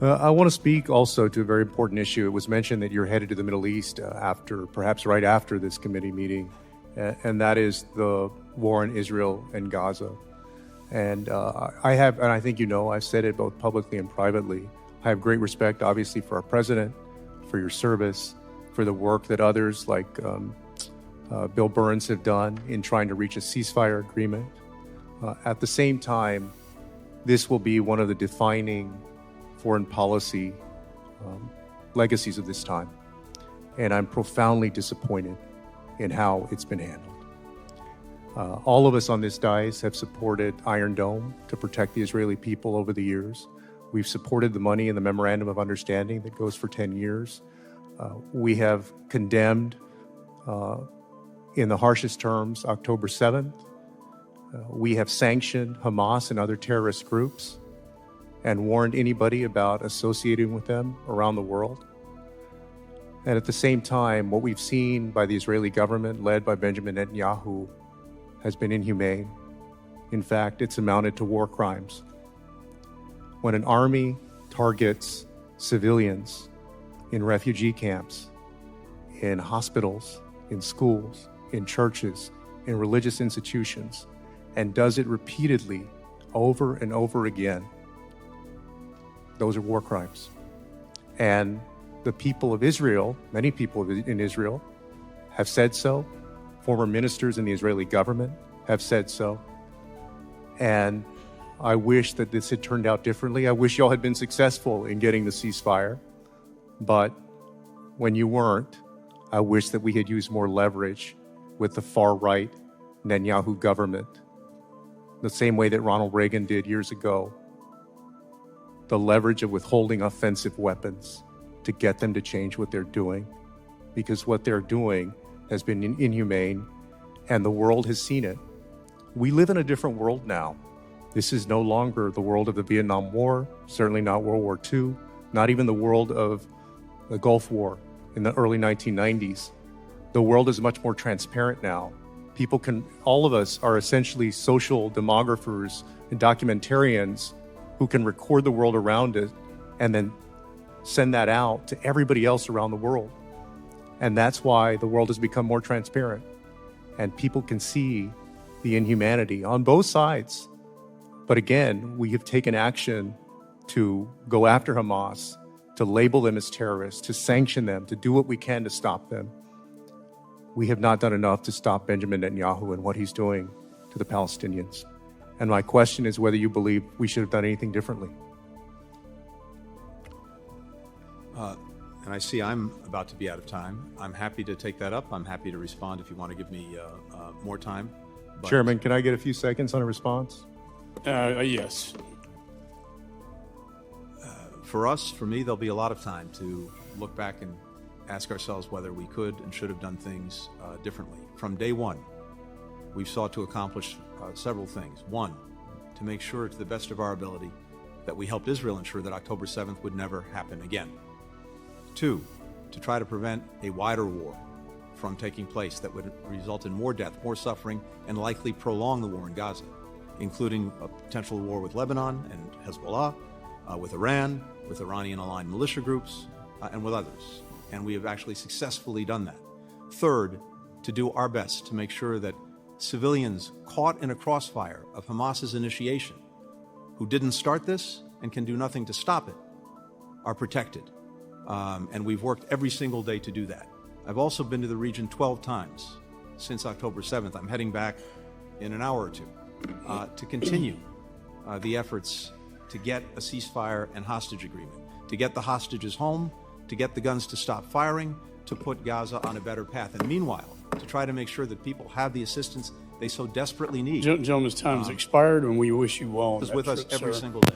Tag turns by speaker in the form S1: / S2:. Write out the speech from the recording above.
S1: I want to speak also to a very important issue. It was mentioned that you're headed to the Middle East perhaps right after this committee meeting, and that is the war in Israel and Gaza. And I think you know, I've said it both publicly and privately, I have great respect, obviously, for our president, for your service, for the work that others like Bill Burns have done in trying to reach a ceasefire agreement. At the same time, this will be one of the defining foreign policy legacies of this time. And I'm profoundly disappointed in how it's been handled. All of us on this dais have supported Iron Dome to protect the Israeli people over the years. We've supported the money in the Memorandum of Understanding that goes for 10 years. We have condemned, in the harshest terms, October 7th. We have sanctioned Hamas and other terrorist groups and warned anybody about associating with them around the world. And at the same time, what we've seen by the Israeli government, led by Benjamin Netanyahu, has been inhumane. In fact, it's amounted to war crimes. When an army targets civilians in refugee camps, in hospitals, in schools, in churches, in religious institutions, and does it repeatedly over and over again, those are war crimes. And the people of Israel, many people in Israel, have said so. Former ministers in the Israeli government have said so. And I wish that this had turned out differently. I wish y'all had been successful in getting the ceasefire. But when you weren't, I wish that we had used more leverage with the far-right Netanyahu government, the same way that Ronald Reagan did years ago. The leverage of withholding offensive weapons to get them to change what they're doing, because what they're doing has been inhumane, and the world has seen it. We live in a different world now. This is no longer the world of the Vietnam War, certainly not World War II, not even the world of the Gulf War in the early 1990s. The world is much more transparent now. All of us are essentially social demographers and documentarians who can record the world around it and then send that out to everybody else around the world. And that's why the world has become more transparent. And people can see the inhumanity on both sides. But again, we have taken action to go after Hamas, to label them as terrorists, to sanction them, to do what we can to stop them. We have not done enough to stop Benjamin Netanyahu and what he's doing to the Palestinians. And my question is whether you believe we should have done anything differently.
S2: And I see I'm about to be out of time. I'm happy to take that up. I'm happy to respond if you want to give me more time. But
S1: Chairman, can I get a few seconds on a response?
S3: Yes.
S2: For me, there'll be a lot of time to look back and ask ourselves whether we could and should have done things differently. From day one, we've sought to accomplish several things. One, to make sure to the best of our ability that we helped Israel ensure that October 7th would never happen again. Two, to try to prevent a wider war from taking place that would result in more death, more suffering, and likely prolong the war in Gaza, including a potential war with Lebanon and Hezbollah, with Iran, with Iranian-aligned militia groups, and with others. And we have actually successfully done that. Third, to do our best to make sure that civilians caught in a crossfire of Hamas's initiation, who didn't start this and can do nothing to stop it, are protected. And we've worked every single day to do that. I've also been to the region 12 times since October 7th. I'm heading back in an hour or two to continue the efforts to get a ceasefire and hostage agreement, to get the hostages home, to get the guns to stop firing, to put Gaza on a better path. And meanwhile, to try to make sure that people have the assistance they so desperately need.
S3: Gentleman's time has expired, and we wish you well.
S2: Is with us every single day.